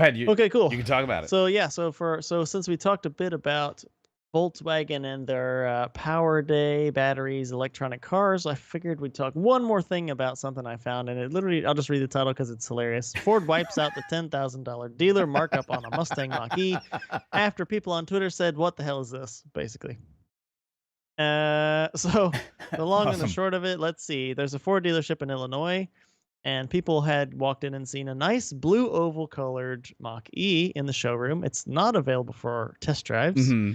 Go ahead. You Okay, cool. you can talk about it. So yeah, so since we talked a bit about Volkswagen and their Power Day batteries, electronic cars, I figured we'd talk one more thing about something I found, and it literally I'll just read the title because it's hilarious. Ford wipes out the $10,000 dealer markup on a Mustang Mach E after people on Twitter said, "What the hell is this?" Basically. So the That's long and the awesome. short of it, let's see. There's a Ford dealership in Illinois, and people had walked in and seen a nice blue oval colored Mach E in the showroom. It's not available for test drives, Hmm.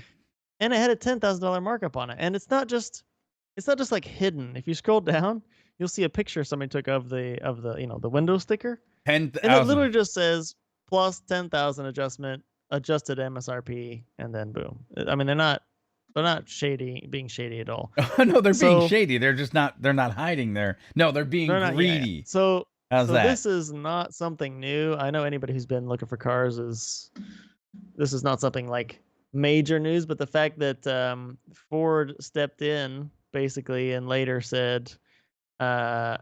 and it had a $10,000 markup on it. And it's not just like hidden. If you scroll down, you'll see a picture somebody took of the the window sticker, Ten and it thousand. literally just says plus 10,000 adjustment, adjusted MSRP, and then boom. I mean, they're not being shady at all. No, they're being So shady. They're just not. They're not hiding there. No, they're being they're not, yeah, yeah. greedy. So How's so that? this is not something new. I know anybody who's been looking for cars this is not something like major news, but the fact that Ford stepped in basically and later said, uh,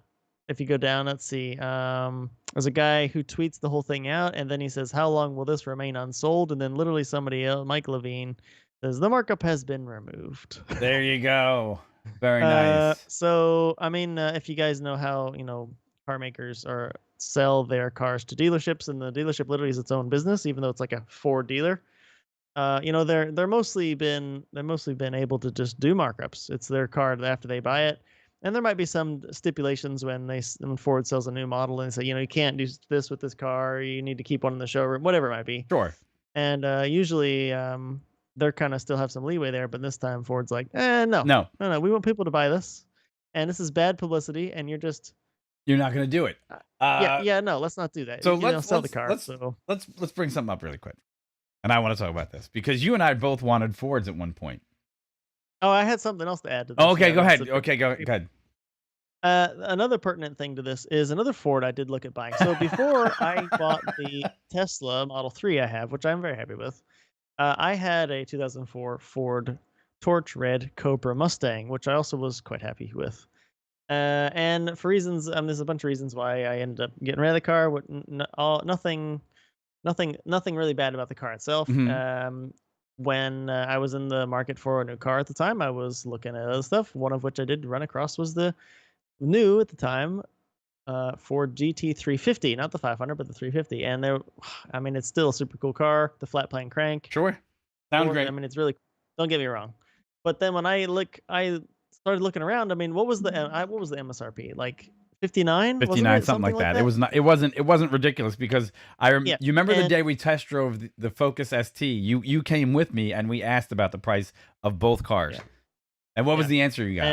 if you go down, let's see, there's a guy who tweets the whole thing out, and then he says, "How long will this remain unsold?" And then literally somebody else, Mike Levine, says the markup has been removed. There you go. Very nice. So I mean, if you guys know how car makers or sell their cars to dealerships, and the dealership literally is its own business, even though it's like a Ford dealer. They're mostly been able to just do markups. It's their car after they buy it, and there might be some stipulations when Ford sells a new model and they say, you can't do this with this car. You need to keep one in the showroom, whatever it might be. Sure. And usually they're kind of still have some leeway there, but this time Ford's like, no, No, no, no, we want people to buy this, and this is bad publicity, and you're just you're not going to do it. yeah, yeah, no, let's not do that. So You let's sell the let's car. let's So let's bring something up really quick. And I want to talk about this because you and I both wanted Fords at one point. oh, I had something else to add to Oh, this. okay, Yeah, go that's ahead. a Okay, go ahead. Another pertinent thing to this is another Ford I did look at buying. So before I bought the Tesla Model 3 I have, which I'm very happy with, I had a 2004 Ford Torch Red Cobra Mustang, which I also was quite happy with. And for reasons, there's a bunch of reasons why I ended up getting rid of the car. Nothing really bad about the car itself. Hmm. When I was in the market for a new car at the time, I was looking at other stuff. One of which I did run across was the new at the time Ford GT350, not the 500, but the 350. And I mean, it's still a super cool car. The flat plane crank. Sure. Sounds Ford, I great. mean, it's really. Don't get me wrong, but then when I started looking around. I mean, what was the MSRP? Like 59, wasn't 59, it? something Something like like that. It that. was not. It wasn't ridiculous because Yeah, you remember the and day we test drove the Focus ST. You came with me and we asked about the price of both cars. yeah, And what was yeah. the answer you got?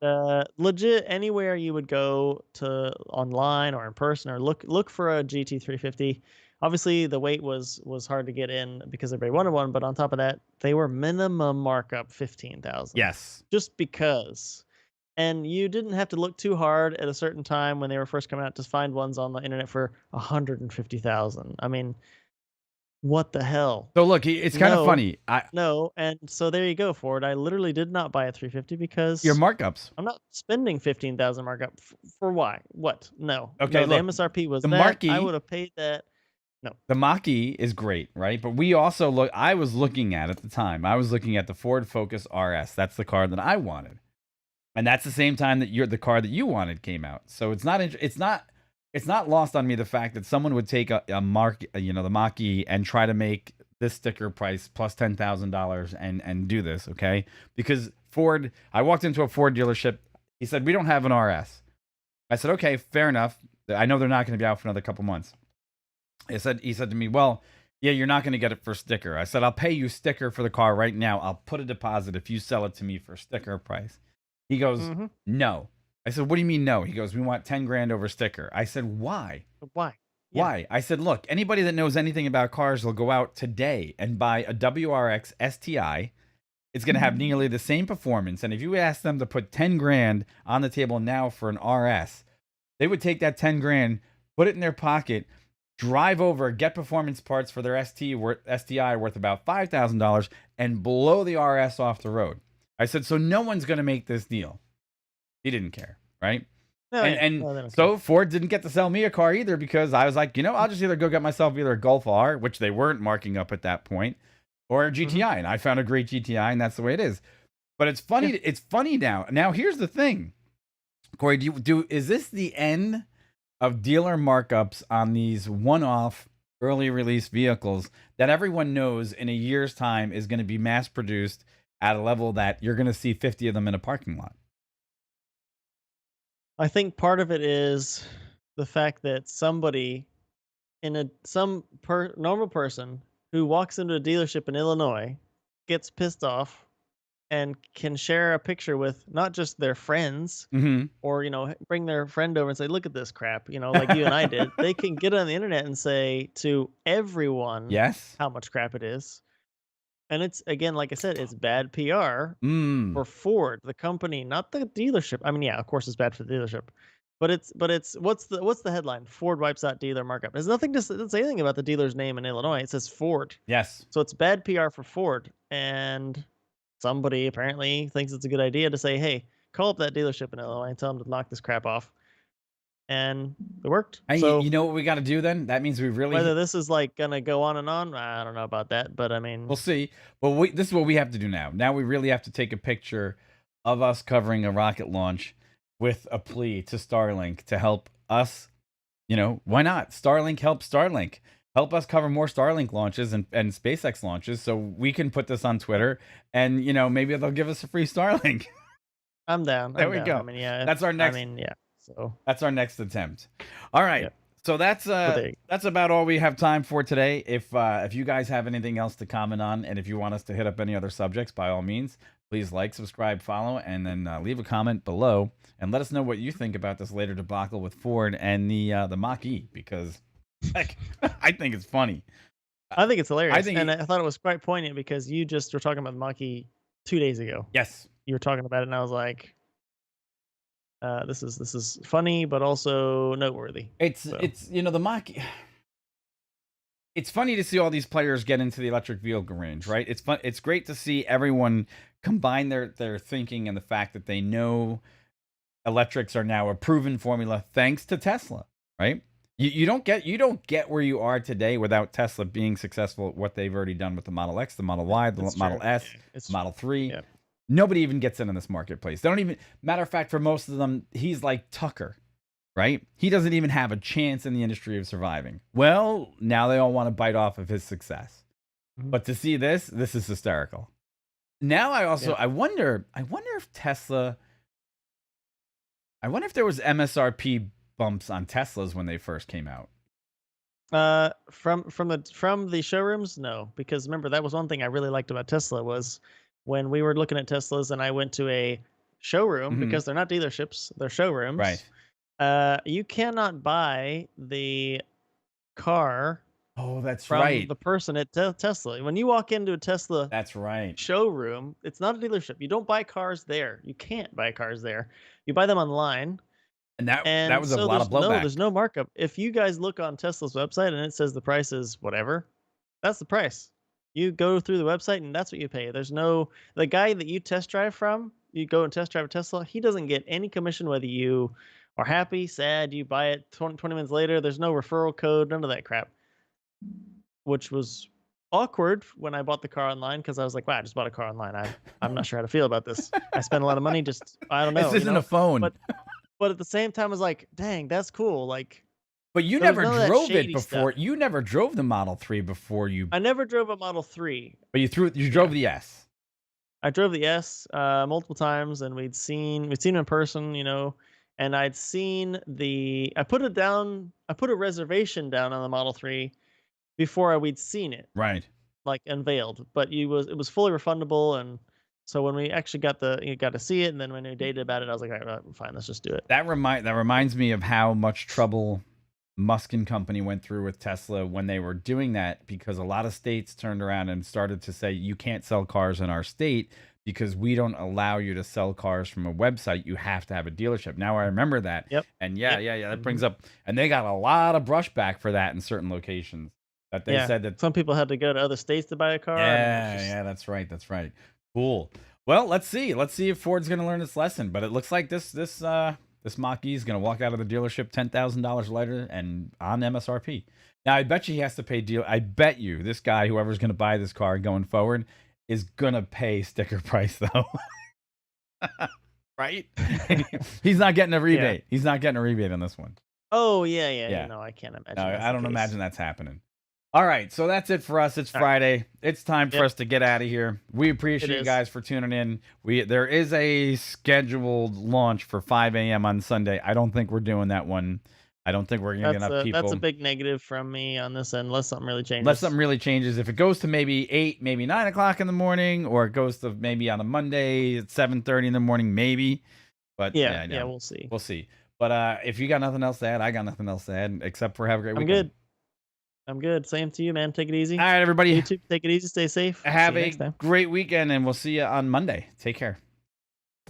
And legit anywhere you would go to online or in person or look for a GT350. Obviously, the weight was hard to get in because everybody wanted one, but on top of that, they were minimum markup 15,000 Yes. just because. And you didn't have to look too hard at a certain time when they were first coming out to find ones on the internet for 150,000. I mean, what the hell? So look, it's kind of No, funny. I no, and so there you go, Ford. I literally did not buy a 350 Your because markups. I'm not spending 15,000 markup for why? What? No, Okay, no. The look, MSRP was the that. Mach I E, would have paid that. No. the Mach E is great, right? But we also look. I was looking at the time. I was looking at the Ford Focus RS. That's the car that I wanted, and that's the same time that the car that you wanted came out. So it's not lost on me the fact that someone would take a mark, the Mach E, and try to make this sticker price plus $10,000 and do this, okay? Because Ford, I walked into a Ford dealership. He said we don't have an RS. I said okay, fair enough. I know they're not going to be out for another couple months. He said to me, well, yeah, you're not going to get it for sticker. I said I'll pay you sticker for the car right now. I'll put a deposit if you sell it to me for sticker price. He goes, Mm-hmm. no. I said, what do you mean no? He goes, we want 10 grand over sticker. I said, why? But why? Yeah. Why? I said, look, anybody that knows anything about cars will go out today and buy a WRX STI. It's going to have nearly the same performance. And if you ask them to put 10 grand on the table now for an RS, they would take that 10 grand, put it in their pocket, drive over, get performance parts for their STI worth about $5,000, and blow the RS off the road. I said, so no one's going to make this deal. He didn't care, right? No, And yeah. and No, they don't care. so Ford didn't get to sell me a car either because I was like, I'll just either go get myself either a Golf R, which they weren't marking up at that point, or a Mhm. GTI. And I found a great GTI, and that's the way it is. But it's funny. Yeah. It's funny now. Now here's the thing, Corey. Is this the end of dealer markups on these one-off early release vehicles that everyone knows in a year's time is going to be mass produced at a level that you're going to see 50 of them in a parking lot? I think part of it is the fact that somebody in normal person who walks into a dealership in Illinois gets pissed off and can share a picture with not just their friends Mm-hmm. or bring their friend over and say, look at this crap, like you and I did. They can get on the internet and say to everyone Yes. how much crap it is. And it's, again, like I said, it's bad PR Mm. for Ford, the company, not the dealership. I mean, yeah, of course it's bad for the dealership. But it's what's the headline? Ford wipes out dealer markup. There's nothing to doesn't say anything about the dealer's name in Illinois. It says Ford. Yes. So it's bad PR for Ford. And somebody apparently thinks it's a good idea to say, hey, call up that dealership in Illinois and tell them to knock this crap off. And it worked. And So you know what we got to do then? That means we really whether this is like gonna go on and on, I don't know about that. But I mean, we'll see. But this is what we have to do now. Now we really have to take a picture of us covering a rocket launch with a plea to Starlink to help us. Why not? Starlink help Starlink. Help us cover more Starlink launches and SpaceX launches so we can put this on Twitter and, maybe they'll give us a free Starlink. I'm down. There I'm we down. go. I mean, yeah. That's our next. I mean, yeah. So That's our next attempt. All right. yeah. So that's there you go. that's about all we have time for today. If you guys have anything else to comment on, and if you want us to hit up any other subjects, by all means, please like, subscribe, follow, and then leave a comment below and let us know what you think about this later debacle with Ford and the Mach E, because heck, I think it's funny. I think it's hilarious. think I thought it was quite poignant because you just were talking about the Mach E 2 days ago. Yes. You were talking about it, and I was like, this is funny, but also noteworthy. It's the Mach E. It's funny to see all these players get into the electric vehicle range, right? It's fun. It's great to see everyone combine their thinking and the fact that they know electrics are now a proven formula thanks to Tesla, right? You don't get where you are today without Tesla being successful at what they've already done with the Model X, the Model Y, the Model S, Model 3. Yeah. Nobody even gets in this marketplace. They don't even, matter of fact, for most of them, he's like Tucker, right? He doesn't even have a chance in the industry of surviving. Well, now they all want to bite off of his success. Mhm. But to see this is hysterical. Now I wonder if Tesla, I wonder if there was MSRP bumps on Teslas when they first came out. From the showrooms, no, because remember that was one thing I really liked about Tesla was when we were looking at Teslas and I went to a showroom because they're not dealerships, they're showrooms. Right. You cannot buy the car. Oh, that's from right. the person at Tesla. When you walk into a Tesla That's right. showroom, it's not a dealership. You don't buy cars there. You can't buy cars there. You buy them online. And that was a so lot of blowback. there's no markup. If you guys look on Tesla's website and it says the price is whatever, that's the price. You go through the website and that's what you pay. There's no, the guy that you test drive from, you go and test drive a Tesla, he doesn't get any commission whether you are happy, sad, you buy it 20 minutes later. There's no referral code, none of that crap. Which was awkward when I bought the car online because I was like, wow, I just bought a car online. I'm not sure how to feel about this. I spent a lot of money, I don't know. This isn't a phone. But at the same time, I was like, dang, that's cool. Like, but you never drove it before. Stuff. You never drove the Model 3 before you. I never drove a Model 3. But you drove the S. I drove the S multiple times, and we'd seen in person, and I'd seen I put a reservation down on the Model 3 before we'd seen it. Right. Like unveiled, but it was fully refundable, and so when we actually got to see it, and then when we dated about it, I was like, all right, fine, let's just do it. That reminds me of how much trouble Musk and company went through with Tesla when they were doing that, because a lot of states turned around and started to say, you can't sell cars in our state because we don't allow you to sell cars from a website. You have to have a dealership. Now I remember that. Yep. And that brings up, and they got a lot of brushback for that in certain locations. That they said that some people had to go to other states to buy a car. Yeah, that's right. Cool. Well, let's see if Ford's going to learn its lesson. But it looks like this This Mach E is going to walk out of the dealership $10,000 lighter and on MSRP. Now, I bet you he has to pay deal. I bet you this guy, whoever's going to buy this car going forward, is going to pay sticker price, though. Right? He's not getting a rebate. He's not getting a rebate on this one. Oh, yeah. No, I can't imagine. No, that's I the don't case. imagine that's happening. All right, so that's it for us. It's Friday. It's time for us to get out of here. We appreciate you guys for tuning in. There is a scheduled launch for 5 a.m. on Sunday. I don't think we're doing that one. I don't think we're going to get enough people. That's a big negative from me on this end, unless something really changes. Unless something really changes. If it goes to maybe 8, maybe 9 o'clock in the morning, or it goes to maybe on a Monday at 7:30 in the morning, maybe. But yeah, we'll see. We'll see. But if you got nothing else to add, I got nothing else to add, except for have a great weekend. I'm good. Same to you, man. Take it easy. All right, everybody. YouTube, take it easy. Stay safe. Have a great weekend, and we'll see you on Monday. Take care.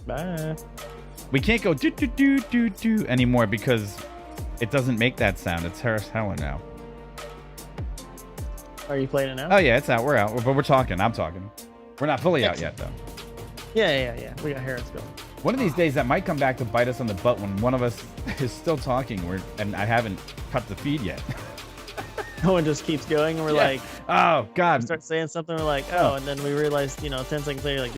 Bye. We can't go do anymore because it doesn't make that sound. It's Harris Heller now. Are you playing it now? Oh, yeah, it's out. We're out. But we're talking. I'm talking. We're not fully out yet, though. Yeah. We got Harris going. One of these days, that might come back to bite us on the butt when one of us is still talking and I haven't cut the feed yet. No one just keeps going, and we're like, oh, God. we start saying something, we're like, oh, and then we realize, 10 seconds later, like,